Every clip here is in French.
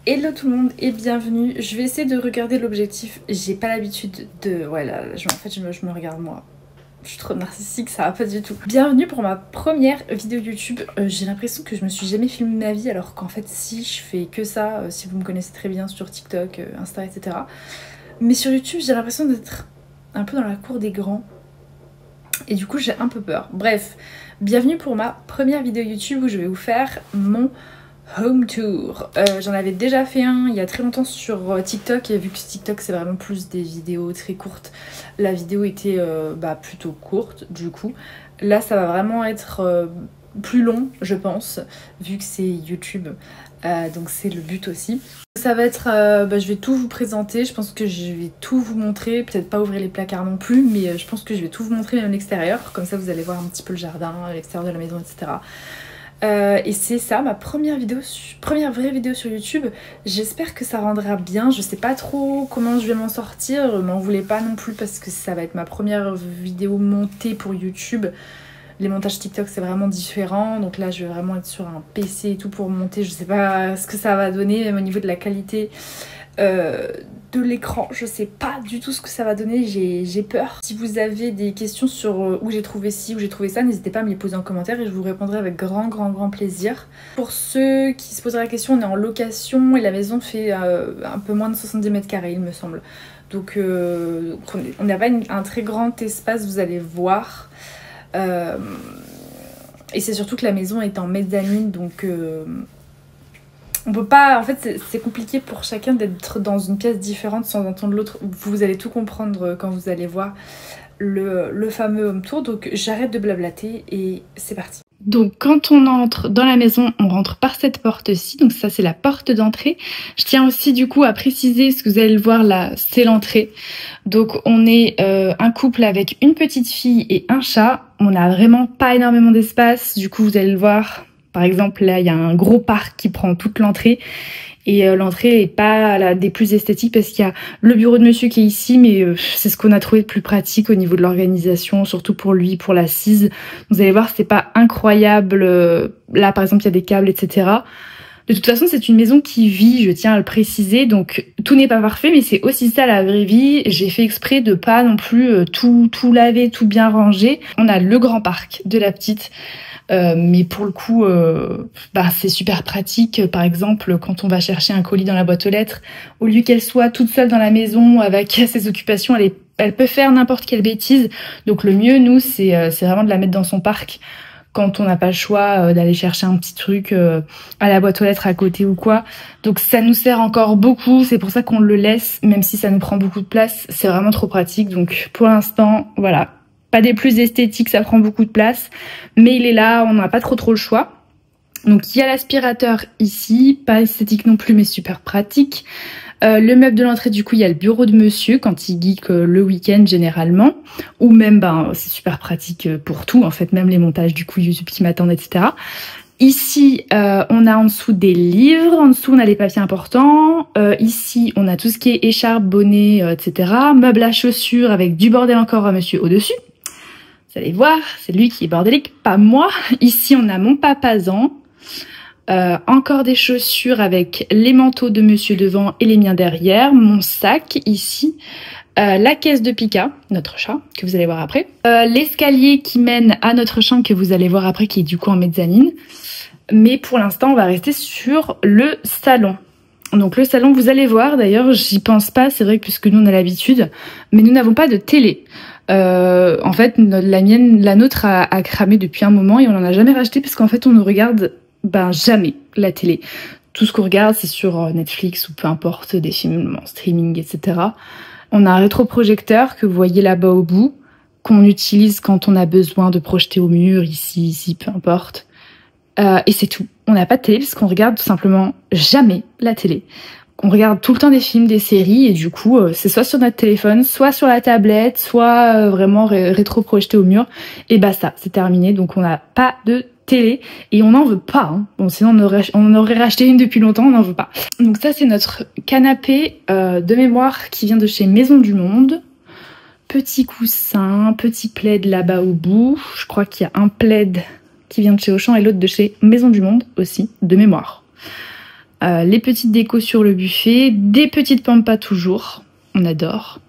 Hello tout le monde et bienvenue. Je vais essayer de regarder l'objectif. J'ai pas l'habitude de... Ouais là, en fait je me regarde moi. Je suis trop narcissique, ça va pas du tout. Bienvenue pour ma première vidéo YouTube. J'ai l'impression que je me suis jamais filmé ma vie alors qu'en fait si, je fais que ça, si vous me connaissez très bien sur TikTok, Insta, etc. Mais sur YouTube j'ai l'impression d'être un peu dans la cour des grands. Et du coup j'ai un peu peur. Bref, bienvenue pour ma première vidéo YouTube où je vais vous faire mon home tour. J'en avais déjà fait un il y a très longtemps sur TikTok et vu que TikTok c'est vraiment plus des vidéos très courtes, la vidéo était plutôt courte du coup. Là ça va vraiment être plus long je pense vu que c'est YouTube, donc c'est le but aussi. Ça va être, je vais tout vous présenter, je pense que je vais tout vous montrer, peut-être pas ouvrir les placards non plus, mais je pense que je vais tout vous montrer même l'extérieur, comme ça vous allez voir un petit peu le jardin, l'extérieur de la maison, etc. Et c'est ça ma première vraie vidéo sur YouTube. J'espère que ça rendra bien. Je sais pas trop comment je vais m'en sortir. M'en voulez pas non plus parce que ça va être ma première vidéo montée pour YouTube. Les montages TikTok c'est vraiment différent. Donc là je vais vraiment être sur un PC et tout pour monter. Je sais pas ce que ça va donner même au niveau de la qualité de l'écran, je sais pas du tout ce que ça va donner, j'ai peur. Si vous avez des questions sur où j'ai trouvé ci, où j'ai trouvé ça, n'hésitez pas à me les poser en commentaire et je vous répondrai avec grand plaisir. Pour ceux qui se poseraient la question, on est en location et la maison fait un peu moins de 70 mètres carrés il me semble. Donc on n'a pas un très grand espace, vous allez voir. Et c'est surtout que la maison est en mezzanine, donc on peut pas, en fait c'est compliqué pour chacun d'être dans une pièce différente sans entendre l'autre. Vous allez tout comprendre quand vous allez voir le fameux home tour. Donc j'arrête de blablater et c'est parti. Donc quand on entre dans la maison, on rentre par cette porte-ci, donc ça c'est la porte d'entrée. Je tiens aussi du coup à préciser, ce que vous allez le voir là, c'est l'entrée. Donc on est un couple avec une petite fille et un chat. On n'a vraiment pas énormément d'espace, du coup vous allez le voir. Par exemple, là, il y a un gros parc qui prend toute l'entrée. Et l'entrée est pas la des plus esthétiques parce qu'il y a le bureau de monsieur qui est ici, mais c'est ce qu'on a trouvé de plus pratique au niveau de l'organisation, surtout pour lui, pour l'assise. Vous allez voir, c'est pas incroyable. Là, par exemple, il y a des câbles, etc. De toute façon, c'est une maison qui vit, je tiens à le préciser, donc tout n'est pas parfait, mais c'est aussi ça la vraie vie. J'ai fait exprès de pas non plus tout laver, tout bien ranger. On a le grand parc de la petite. Mais pour le coup, c'est super pratique. Par exemple, quand on va chercher un colis dans la boîte aux lettres, au lieu qu'elle soit toute seule dans la maison avec ses occupations, elle peut faire n'importe quelle bêtise. Donc le mieux, nous, c'est vraiment de la mettre dans son parc quand on n'a pas le choix d'aller chercher un petit truc à la boîte aux lettres à côté ou quoi. Donc ça nous sert encore beaucoup. C'est pour ça qu'on le laisse, même si ça nous prend beaucoup de place. C'est vraiment trop pratique. Donc pour l'instant, voilà. Pas des plus esthétiques, ça prend beaucoup de place, mais il est là, on n'a pas trop le choix. Donc il y a l'aspirateur ici, pas esthétique non plus, mais super pratique. Le meuble de l'entrée, du coup, il y a le bureau de monsieur quand il geek le week-end généralement, ou même, c'est super pratique pour tout, en fait, même les montages du coup YouTube qui m'attendent, etc. Ici, on a en dessous des livres, en dessous on a les papiers importants, ici on a tout ce qui est écharpe, bonnet, etc. Meuble à chaussures avec du bordel encore à monsieur au-dessus. Vous allez voir, c'est lui qui est bordélique, pas moi. Ici, on a mon papazan. Encore des chaussures avec les manteaux de monsieur devant et les miens derrière. Mon sac ici. La caisse de Pika, notre chat, que vous allez voir après. L'escalier qui mène à notre chambre que vous allez voir après, qui est du coup en mezzanine. Mais pour l'instant, on va rester sur le salon. Donc le salon, vous allez voir, d'ailleurs, j'y pense pas, c'est vrai que puisque nous on a l'habitude, mais nous n'avons pas de télé. En fait, la nôtre a cramé depuis un moment et on n'en a jamais racheté parce qu'en fait, on ne regarde jamais la télé. Tout ce qu'on regarde, c'est sur Netflix ou peu importe, des films en streaming, etc. On a un rétroprojecteur que vous voyez là-bas au bout, qu'on utilise quand on a besoin de projeter au mur, ici, peu importe. Et c'est tout. On n'a pas de télé parce qu'on regarde tout simplement jamais la télé. On regarde tout le temps des films, des séries et du coup c'est soit sur notre téléphone, soit sur la tablette, soit vraiment rétro-projeté au mur. Et ça, c'est terminé. Donc on n'a pas de télé et on n'en veut pas. Hein. Bon, sinon on aurait racheté une depuis longtemps, on n'en veut pas. Donc ça c'est notre canapé de mémoire qui vient de chez Maison du Monde. Petit coussin, petit plaid là-bas au bout. Je crois qu'il y a un plaid qui vient de chez Auchan et l'autre de chez Maison du Monde aussi, de mémoire. les petites décos sur le buffet, des petites pampas toujours, on adore.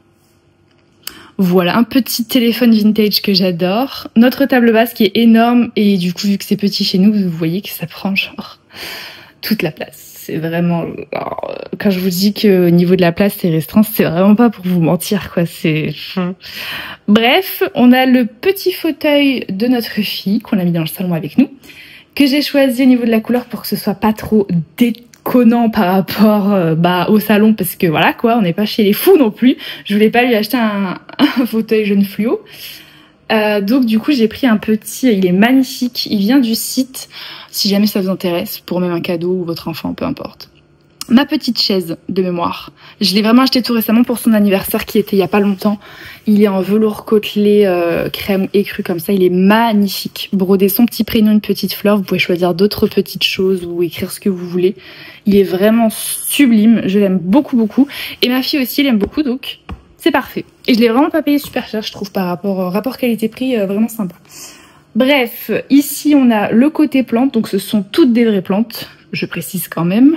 Voilà, un petit téléphone vintage que j'adore. Notre table basse qui est énorme et du coup vu que c'est petit chez nous, vous voyez que ça prend genre toute la place. C'est vraiment... Alors, quand je vous dis qu'au niveau de la place c'est restreint, c'est vraiment pas pour vous mentir quoi. C'est... Bref, on a le petit fauteuil de notre fille qu'on a mis dans le salon avec nous, que j'ai choisi au niveau de la couleur pour que ce soit pas trop déconnant par rapport au salon, parce que voilà quoi, on n'est pas chez les fous non plus. Je voulais pas lui acheter un fauteuil jaune fluo. Donc du coup j'ai pris un petit, il est magnifique, il vient du site, si jamais ça vous intéresse, pour même un cadeau ou votre enfant, peu importe. Ma petite chaise de mémoire, je l'ai vraiment acheté tout récemment pour son anniversaire qui était il y a pas longtemps. Il est en velours côtelé crème écrue comme ça, il est magnifique. Brodé son petit prénom, une petite fleur, vous pouvez choisir d'autres petites choses ou écrire ce que vous voulez. Il est vraiment sublime, je l'aime beaucoup beaucoup. Et ma fille aussi l'aime beaucoup, donc c'est parfait. Et je l'ai vraiment pas payé super cher, je trouve, par rapport qualité-prix, vraiment sympa. Bref, ici on a le côté plante, donc ce sont toutes des vraies plantes, je précise quand même.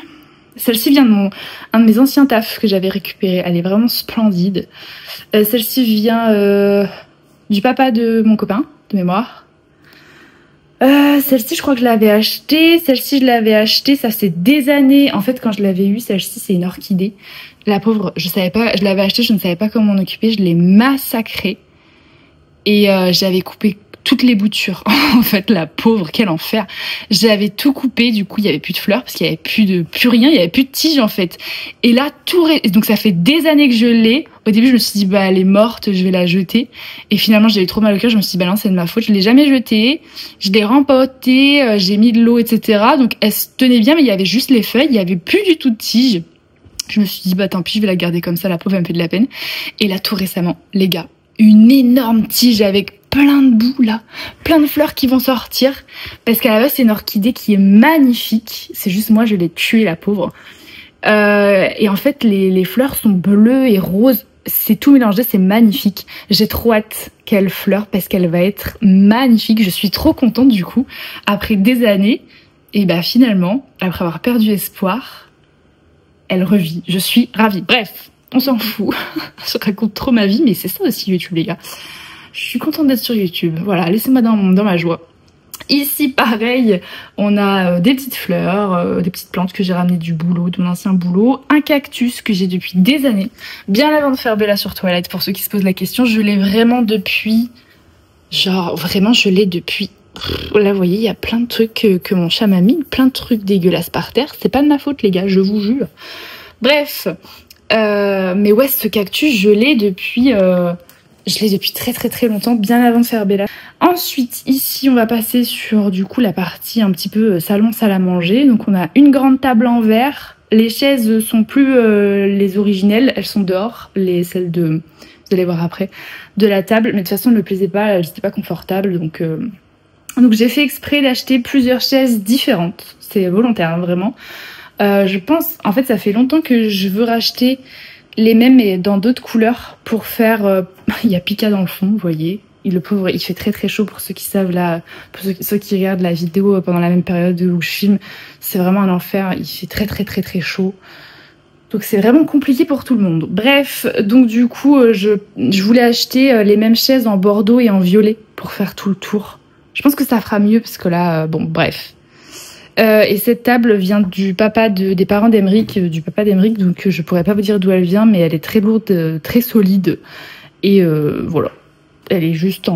Celle-ci vient de un de mes anciens tafs que j'avais récupéré, elle est vraiment splendide. Celle-ci vient du papa de mon copain, de mémoire. Celle-ci je crois que je l'avais achetée, celle-ci je l'avais achetée, ça fait des années. En fait quand je l'avais eue, celle-ci c'est une orchidée. La pauvre, je savais pas, je l'avais achetée, je ne savais pas comment m'en occuper, je l'ai massacrée. Et j'avais coupé toutes les boutures. En fait, la pauvre, quel enfer. J'avais tout coupé, du coup, il y avait plus de fleurs parce qu'il y avait plus rien, il y avait plus de tiges en fait. Et là, donc ça fait des années que je l'ai. Au début, je me suis dit bah elle est morte, je vais la jeter. Et finalement, j'avais trop mal au cœur, je me suis dit bah non, c'est de ma faute, je l'ai jamais jetée. Je l'ai rempotée, j'ai mis de l'eau, etc. Donc elle se tenait bien, mais il y avait juste les feuilles, il y avait plus du tout de tiges. Je me suis dit bah tant pis, je vais la garder comme ça, la pauvre elle me fait de la peine. Et là, tout récemment, les gars, une énorme tige avec plein de boue là, plein de fleurs qui vont sortir, parce qu'à la base c'est une orchidée qui est magnifique, c'est juste moi je l'ai tuée la pauvre. Et en fait les fleurs sont bleues et roses, c'est tout mélangé, c'est magnifique. J'ai trop hâte qu'elle fleure parce qu'elle va être magnifique, je suis trop contente du coup, après des années, et bah finalement, après avoir perdu espoir, elle revit, je suis ravie. Bref, on s'en fout, je raconte trop ma vie, mais c'est ça aussi YouTube les gars. Je suis contente d'être sur YouTube. Voilà, laissez-moi dans ma joie. Ici, pareil, on a des petites fleurs, des petites plantes que j'ai ramenées du boulot, de mon ancien boulot. Un cactus que j'ai depuis des années. Bien avant de faire Bella sur toilette, pour ceux qui se posent la question. Je l'ai vraiment depuis... Genre, vraiment, je l'ai depuis... Là, vous voyez, il y a plein de trucs que mon chat m'a mis. Plein de trucs dégueulasses par terre. C'est pas de ma faute, les gars, je vous jure. Bref. Mais ouais, ce cactus, je l'ai depuis... Je l'ai depuis très longtemps, bien avant de faire Bella. Ensuite, ici, on va passer sur du coup la partie un petit peu salon, salle à manger. Donc on a une grande table en verre. Les chaises sont plus les originelles, elles sont dehors. Celles de, vous allez voir après, de la table. Mais de toute façon, elles ne me plaisaient pas, elles n'étaient pas confortables. Donc j'ai fait exprès d'acheter plusieurs chaises différentes. C'est volontaire, hein, vraiment. Je pense, en fait, ça fait longtemps que je veux racheter les mêmes mais dans d'autres couleurs pour faire... il y a Pika dans le fond, vous voyez. Le pauvre, il fait très chaud pour ceux qui savent là, pour ceux qui regardent la vidéo pendant la même période où je filme. C'est vraiment un enfer, il fait très chaud. Donc c'est vraiment compliqué pour tout le monde. Bref, donc du coup, je voulais acheter les mêmes chaises en bordeaux et en violet pour faire tout le tour. Je pense que ça fera mieux parce que là, bon, bref. Et cette table vient du papa des parents d'Emeric, donc je pourrais pas vous dire d'où elle vient, mais elle est très lourde, très solide. Et voilà, elle est juste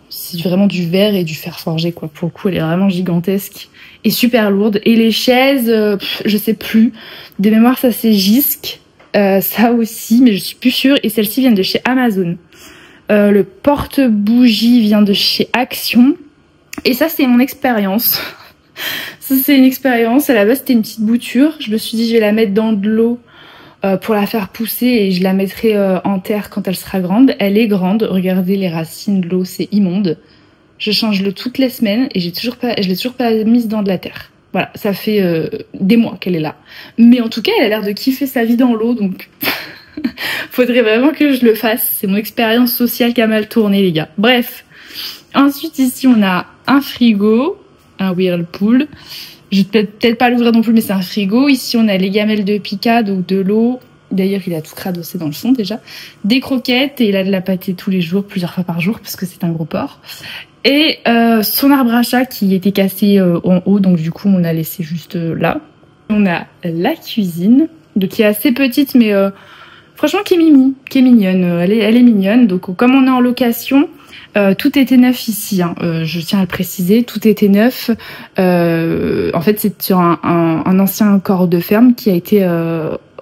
c'est vraiment du verre et du fer forgé quoi. Pour le coup, elle est vraiment gigantesque et super lourde. Et les chaises, je sais plus. De mémoire, ça c'est Jisc, ça aussi, mais je suis plus sûre. Et celle-ci vient de chez Amazon. Le porte-bougie vient de chez Action. Et ça, c'est mon expérience. Ça, c'est une expérience. À la base, c'était une petite bouture. Je me suis dit, je vais la mettre dans de l'eau pour la faire pousser et je la mettrai en terre quand elle sera grande. Elle est grande. Regardez les racines de l'eau, c'est immonde. Je change l'eau toutes les semaines et je l'ai toujours pas mise dans de la terre. Voilà, ça fait des mois qu'elle est là. Mais en tout cas, elle a l'air de kiffer sa vie dans l'eau, donc faudrait vraiment que je le fasse. C'est mon expérience sociale qui a mal tourné, les gars. Bref. Ensuite, ici, on a un frigo, un Whirlpool. Je vais peut-être pas l'ouvrir non plus, mais c'est un frigo. Ici, on a les gamelles de Pika, donc de l'eau. D'ailleurs, il a tout cradossé dans le fond déjà. Des croquettes, et il a de la pâtée tous les jours, plusieurs fois par jour, parce que c'est un gros porc. Et son arbre à chat qui était cassé en haut, donc du coup, on a laissé juste là. On a la cuisine, donc qui est assez petite, mais franchement, qui est mignonne. Elle est mignonne. Donc, comme on est en location, tout était neuf ici, hein. Je tiens à le préciser, tout était neuf. En fait, c'est sur un ancien corps de ferme qui a été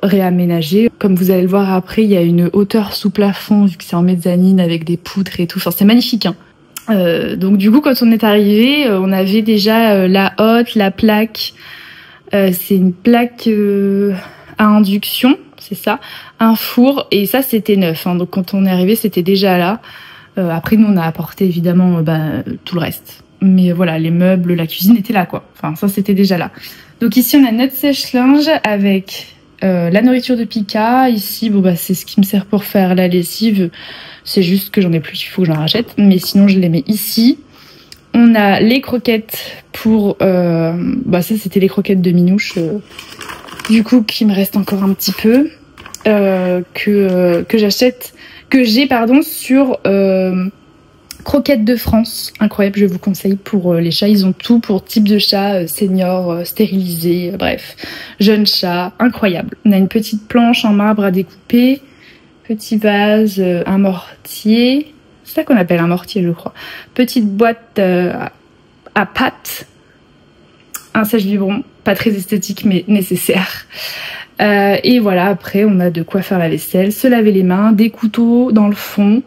réaménagé. Comme vous allez le voir après, il y a une hauteur sous plafond, vu que c'est en mezzanine avec des poutres et tout. Enfin, c'est magnifique, hein. Donc du coup, quand on est arrivé, on avait déjà la hotte, la plaque. C'est une plaque à induction, c'est ça, un four, et ça c'était neuf, hein. Donc quand on est arrivé, c'était déjà là. Après, nous on a apporté évidemment tout le reste. Mais voilà, les meubles, la cuisine était là, quoi. Enfin, ça c'était déjà là. Donc ici, on a notre sèche-linge avec la nourriture de Pika. Ici, bon c'est ce qui me sert pour faire la lessive. C'est juste que j'en ai plus, il faut que j'en rachète. Mais sinon, je les mets ici. On a les croquettes pour... ça, c'était les croquettes de Minouche. Du coup, qui me reste encore un petit peu. Que j'ai sur Croquettes de France. Incroyable, je vous conseille pour les chats. Ils ont tout pour type de chat, senior, stérilisé, bref. Jeune chat, incroyable. On a une petite planche en marbre à découper. Petit vase, un mortier. C'est ça qu'on appelle un mortier, je crois. Petite boîte à pâte. Un sèche-biberon, pas très esthétique, mais nécessaire. Et voilà, après, on a de quoi faire la vaisselle, se laver les mains, des couteaux dans le fond,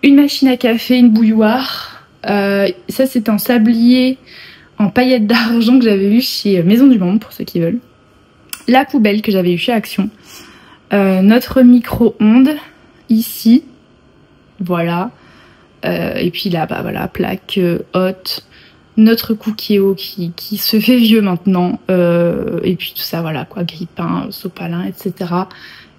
une machine à café, une bouilloire. Ça, c'est un sablier en paillettes d'argent que j'avais eu chez Maison du Monde, pour ceux qui veulent. La poubelle que j'avais eu chez Action. Notre micro-ondes, ici. Voilà. Et puis là, voilà, plaque haute. Notre cookéo qui se fait vieux maintenant. Et puis tout ça, voilà, quoi, grille-pain, sopalin, etc.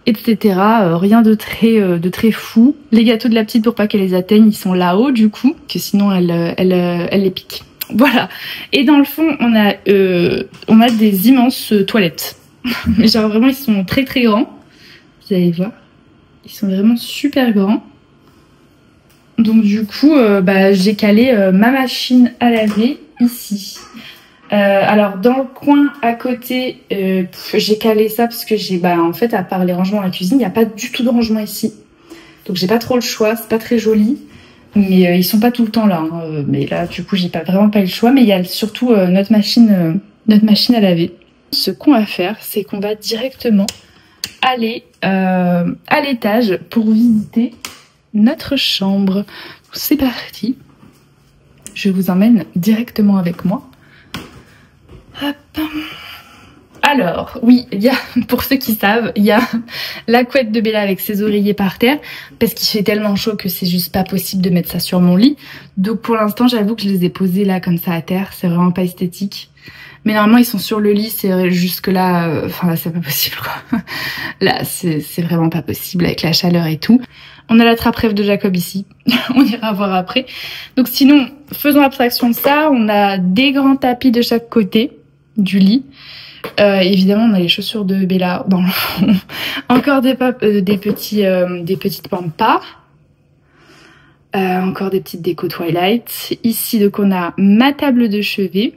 Etc. Rien de très fou. Les gâteaux de la petite, pour pas qu'elle les atteigne, ils sont là-haut, du coup. Que sinon, elle les pique. Voilà. Et dans le fond, on a des immenses toilettes. Mais genre, vraiment, ils sont très grands. Vous allez voir. Ils sont vraiment super grands. Donc du coup, j'ai calé ma machine à laver ici. Alors dans le coin à côté, j'ai calé ça parce que en fait, à part les rangements à la cuisine, il n'y a pas du tout de rangement ici. Donc j'ai pas trop le choix, c'est pas très joli. Mais ils sont pas tout le temps là, hein. Mais là, du coup, j'ai vraiment pas eu le choix. Mais il y a surtout notre machine à laver. Ce qu'on va faire, c'est qu'on va directement aller à l'étage pour visiter notre chambre. C'est parti. Je vous emmène directement avec moi. Hop. Alors, oui, pour ceux qui savent, il y a la couette de Bella avec ses oreillers par terre, parce qu'il fait tellement chaud que c'est juste pas possible de mettre ça sur mon lit. Donc pour l'instant, j'avoue que je les ai posés là comme ça à terre, c'est vraiment pas esthétique. Mais normalement, ils sont sur le lit, c'est jusque là, là, c'est pas possible, quoi. Là, c'est vraiment pas possible avec la chaleur et tout. On a la trappe-rêve de Jacob ici, on ira voir après. Donc sinon, faisons abstraction de ça, on a des grands tapis de chaque côté du lit. Évidemment, on a les chaussures de Bella dans le fond. Encore des petites pampas. Encore des petites déco Twilight. Ici, donc, on a ma table de chevet.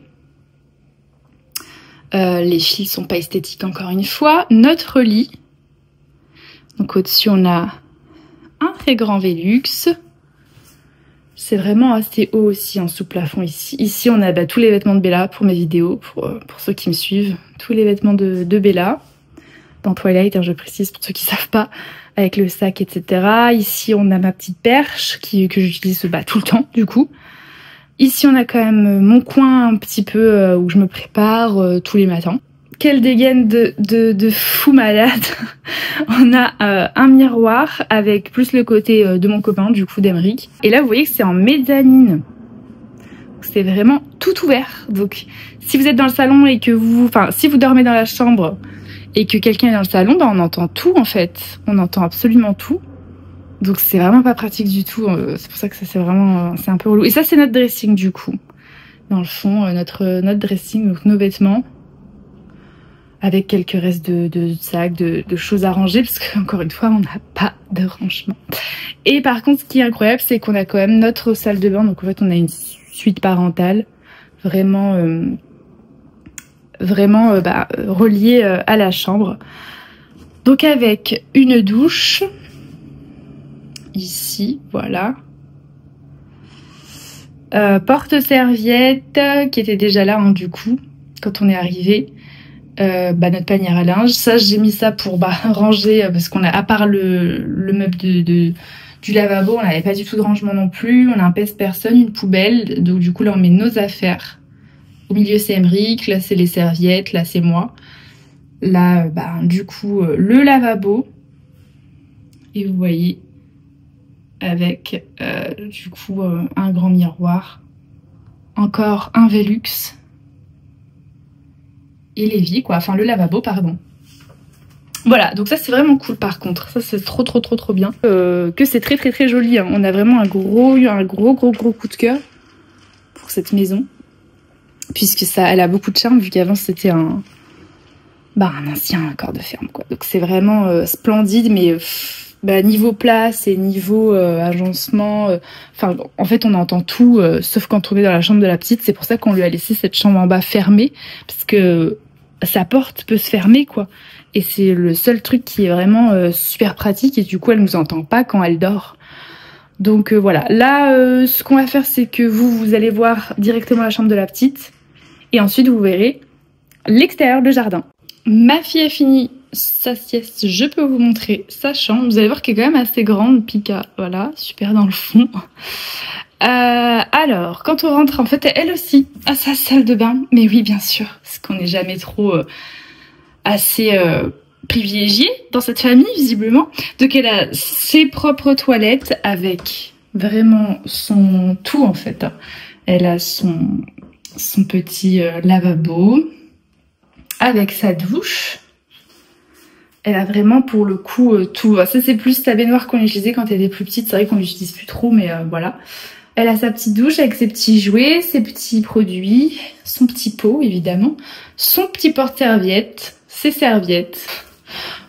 Les fils sont pas esthétiques encore une fois. Notre lit. Donc au-dessus, on a un très grand Velux. C'est vraiment assez haut aussi en sous-plafond ici. Ici, on a tous les vêtements de Bella pour mes vidéos, pour ceux qui me suivent. Tous les vêtements de Bella. Dans Twilight, hein, je précise pour ceux qui savent pas, avec le sac, etc. Ici, on a ma petite perche que j'utilise tout le temps, du coup. Ici, on a quand même mon coin un petit peu où je me prépare tous les matins. Quelle dégaine de fou malade. On a un miroir avec plus le côté de mon copain, du coup d'Emeric. Et là, vous voyez que c'est en mezzanine. C'est vraiment tout ouvert. Donc, si vous êtes dans le salon et que si vous dormez dans la chambre et que quelqu'un est dans le salon, on entend tout en fait. On entend absolument tout. Donc c'est vraiment pas pratique du tout. C'est pour ça que ça c'est un peu relou. Et ça c'est notre dressing du coup. dans le fond, notre dressing, donc nos vêtements, avec quelques restes de sacs, de choses à ranger, parce qu'encore une fois, on n'a pas de rangement. Et par contre, ce qui est incroyable, c'est qu'on a quand même notre salle de bain, donc en fait, on a une suite parentale, vraiment, reliée à la chambre. Donc avec une douche, ici, voilà. Porte-serviette qui était déjà là hein, du coup quand on est arrivé. Notre panière à linge, ça j'ai mis ça pour ranger parce qu'on a à part le meuble du lavabo, on n'avait pas du tout de rangement non plus. On a un pèse-personne, une poubelle, donc du coup là on met nos affaires. Au milieu c'est Emeric, là c'est les serviettes, là c'est moi. Là du coup le lavabo et vous voyez avec du coup un grand miroir, encore un Velux et l'évier quoi, enfin le lavabo pardon. Voilà, donc ça c'est vraiment cool par contre, ça c'est trop bien, que c'est très joli hein. On a vraiment un gros coup de cœur pour cette maison, puisque ça, elle a beaucoup de charme vu qu'avant c'était un ancien corps de ferme quoi, donc c'est vraiment splendide, mais niveau place et niveau agencement, en fait on entend tout sauf quand on est dans la chambre de la petite. C'est pour ça qu'on lui a laissé cette chambre en bas fermée, parce que sa porte peut se fermer quoi, et c'est le seul truc qui est vraiment super pratique, et du coup elle nous entend pas quand elle dort. Donc voilà, là ce qu'on va faire c'est que vous allez voir directement la chambre de la petite, et ensuite vous verrez l'extérieur, le jardin. Ma fille a fini sa sieste, je peux vous montrer sa chambre. Vous allez voir qu'elle est quand même assez grande, Pika, voilà, super dans le fond. Alors, quand on rentre, en fait, elle aussi a sa salle de bain. Mais oui, bien sûr, parce qu'on n'est jamais trop assez privilégié dans cette famille, visiblement. Donc, elle a ses propres toilettes avec vraiment son tout, en fait. Elle a son petit lavabo avec sa douche. Elle a vraiment pour le coup tout. Ça c'est plus la baignoire qu'on utilisait quand elle était plus petite. C'est vrai qu'on l'utilise plus trop, mais voilà. Elle a sa petite douche avec ses petits jouets, ses petits produits, son petit pot évidemment, son petit porte-serviette, ses serviettes.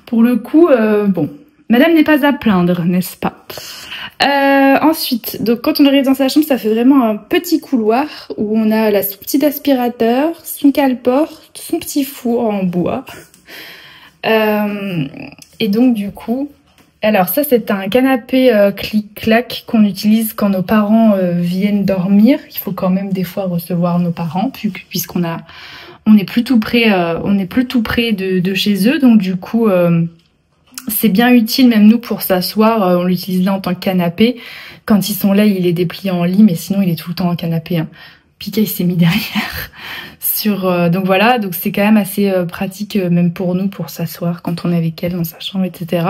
Pour le coup, bon, madame n'est pas à plaindre, n'est-ce pas? Ensuite, donc quand on arrive dans sa chambre, ça fait vraiment un petit couloir où on a son petit aspirateur, son cale-porte, son petit four en bois. Et donc du coup, alors ça c'est un canapé clic-clac qu'on utilise quand nos parents viennent dormir. Il faut quand même des fois recevoir nos parents puisqu'on est plus tout près, de chez eux, donc du coup c'est bien utile même nous pour s'asseoir. On l'utilise là en tant que canapé. Quand ils sont là, il est déplié en lit, mais sinon il est tout le temps en canapé hein. Pika il s'est mis derrière donc voilà, donc c'est quand même assez pratique même pour nous pour s'asseoir quand on est avec elle dans sa chambre, etc.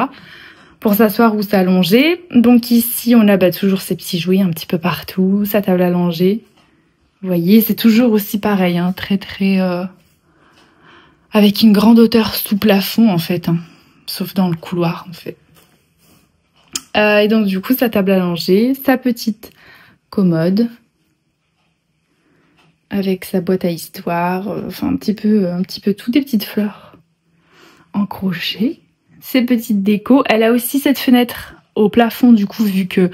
Pour s'asseoir ou s'allonger. Donc ici on a toujours ces petits jouets un petit peu partout, sa table à langer. Vous voyez, c'est toujours aussi pareil, hein, très avec une grande hauteur sous plafond en fait, hein, sauf dans le couloir en fait. Et donc du coup sa table à langer, sa petite commode. Avec sa boîte à histoire, un petit peu toutes des petites fleurs en crochet, ses petites décos. Elle a aussi cette fenêtre au plafond du coup, vu que,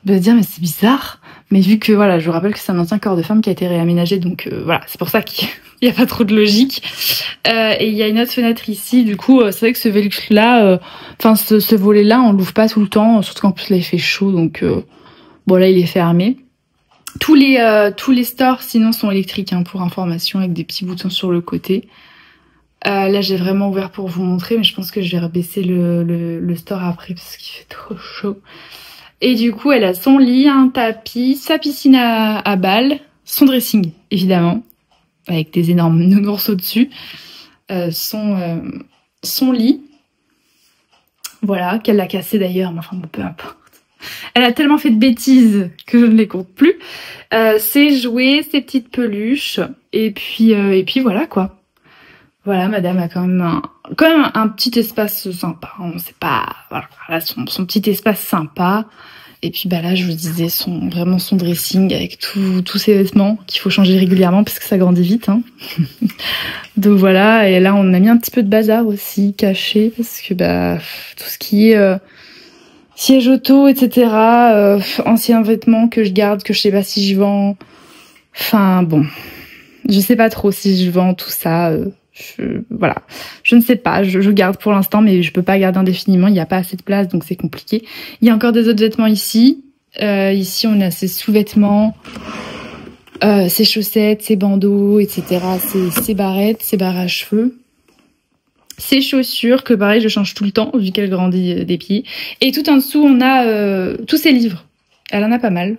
de se dire mais c'est bizarre, mais vu que voilà, je vous rappelle que c'est un ancien corps de femme qui a été réaménagé, donc voilà, c'est pour ça qu'il n'y a pas trop de logique. Et il y a une autre fenêtre ici, du coup c'est vrai que ce Velux là, ce volet là, on l'ouvre pas tout le temps, surtout qu'en plus là il fait chaud, donc bon là il est fermé. Tous les stores sinon sont électriques hein, pour information, avec des petits boutons sur le côté. Là j'ai vraiment ouvert pour vous montrer, mais je pense que je vais rebaisser le store après parce qu'il fait trop chaud. Et du coup elle a son lit, un tapis, sa piscine à balles, son dressing évidemment, avec des énormes nounours au-dessus, son lit, voilà, qu'elle a cassé d'ailleurs, mais enfin bon, peu importe. Elle a tellement fait de bêtises que je ne les compte plus. Ses jouets, ses petites peluches, et puis voilà quoi. Voilà, madame a quand même un petit espace sympa. On sait pas, voilà, son petit espace sympa. Et puis bah là, je vous disais, vraiment son dressing avec tous ses vêtements qu'il faut changer régulièrement parce que ça grandit vite. Hein. Donc voilà, et là on a mis un petit peu de bazar aussi caché parce que bah tout ce qui est siège auto, etc. Anciens vêtements que je garde, que je sais pas si je vends. Enfin bon, je sais pas trop si je vends tout ça. Voilà, je ne sais pas, je garde pour l'instant, mais je peux pas garder indéfiniment, il n'y a pas assez de place, donc c'est compliqué. Il y a encore des autres vêtements ici. Ici, on a ses sous-vêtements, ses chaussettes, ses bandeaux, etc. Ses barrettes, ses barres à cheveux. Ses chaussures, que pareil, je change tout le temps, vu qu'elle grandit des pieds. Et tout en dessous, on a tous ses livres. Elle en a pas mal.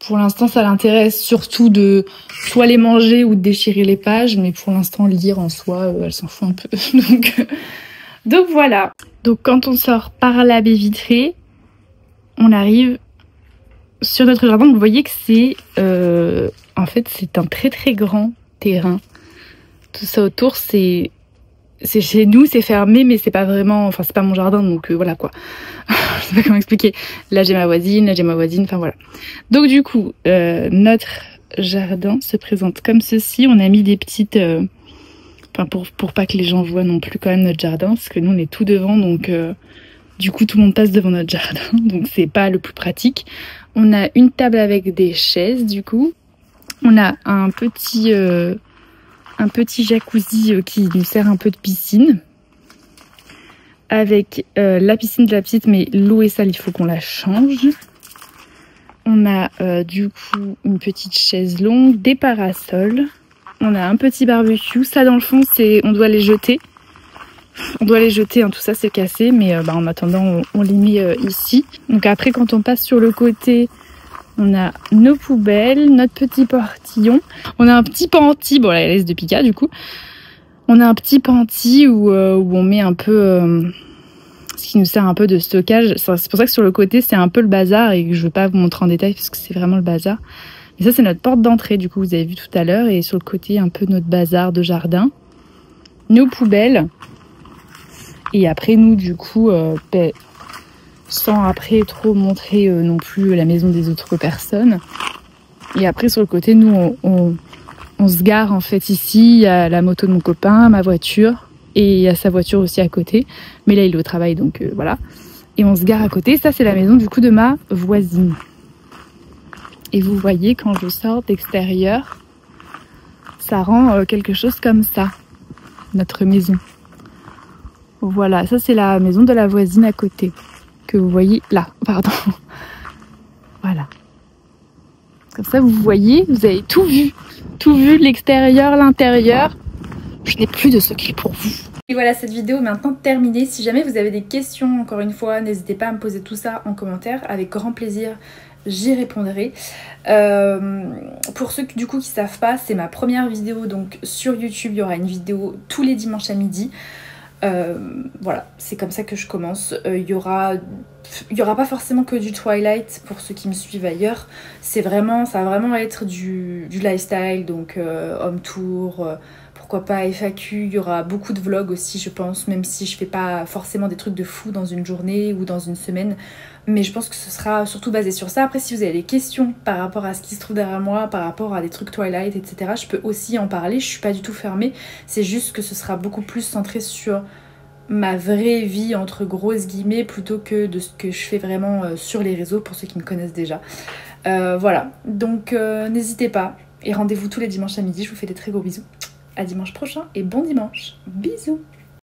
Pour l'instant, ça l'intéresse surtout de soit les manger ou de déchirer les pages, mais pour l'instant, lire en soi, elle s'en fout un peu. Donc voilà. Donc quand on sort par la baie vitrée, on arrive sur notre jardin. Donc vous voyez que c'est en fait c'est un très très grand terrain. Tout ça autour, c'est chez nous, c'est fermé, mais c'est pas vraiment, enfin c'est pas mon jardin, donc voilà quoi. Je sais pas comment expliquer. Là j'ai ma voisine, enfin voilà. Donc du coup, notre jardin se présente comme ceci. On a mis des petites, enfin pour pas que les gens voient non plus quand même notre jardin, parce que nous on est tout devant, donc du coup tout le monde passe devant notre jardin, donc c'est pas le plus pratique. On a une table avec des chaises du coup. On a un petit jacuzzi qui nous sert un peu de piscine. Avec la piscine de la petite, mais l'eau est sale, il faut qu'on la change. On a du coup une petite chaise longue, des parasols. On a un petit barbecue. Ça dans le fond, on doit les jeter. On doit les jeter, hein, tout ça c'est cassé, mais en attendant on les met ici. Donc après quand on passe sur le côté, on a nos poubelles, notre petit portillon. On a un petit panty, bon là elle laisse de Pika du coup. On a un petit panty où on met un peu ce qui nous sert un peu de stockage. C'est pour ça que sur le côté c'est un peu le bazar et que je veux pas vous montrer en détail parce que c'est vraiment le bazar. Et ça c'est notre porte d'entrée du coup, vous avez vu tout à l'heure, et sur le côté un peu notre bazar de jardin. Nos poubelles. Et après nous du coup, sans après trop montrer non plus la maison des autres personnes. Et après sur le côté nous on se gare en fait ici, il y a la moto de mon copain, ma voiture, et il y a sa voiture aussi à côté. Mais là il est au travail donc voilà. Et on se gare à côté, ça c'est la maison du coup de ma voisine. Et vous voyez quand je sors d'extérieur, ça rend quelque chose comme ça, notre maison. Voilà, ça c'est la maison de la voisine à côté, que vous voyez là, pardon. Voilà. Comme ça vous voyez, vous avez tout vu, l'extérieur, l'intérieur. Je n'ai plus de secret pour vous. Et voilà, cette vidéo est maintenant terminée. Si jamais vous avez des questions, encore une fois, n'hésitez pas à me poser tout ça en commentaire. Avec grand plaisir, j'y répondrai. Pour ceux du coup qui savent pas, c'est ma première vidéo donc sur YouTube. Il y aura une vidéo tous les dimanches à midi. Voilà, c'est comme ça que je commence. Il y aura pas forcément que du Twilight pour ceux qui me suivent ailleurs. Ça va vraiment être du lifestyle, donc home tour, pourquoi pas FAQ. Il y aura beaucoup de vlogs aussi je pense, même si je fais pas forcément des trucs de fou dans une journée ou dans une semaine. Mais je pense que ce sera surtout basé sur ça. Après si vous avez des questions par rapport à ce qui se trouve derrière moi, par rapport à des trucs Twilight, etc. je peux aussi en parler, je suis pas du tout fermée. C'est juste que ce sera beaucoup plus centré sur ma vraie vie entre grosses guillemets plutôt que de ce que je fais vraiment sur les réseaux pour ceux qui me connaissent déjà. Voilà, donc n'hésitez pas et rendez-vous tous les dimanches à midi. Je vous fais des très gros bisous. À dimanche prochain et bon dimanche. Bisous.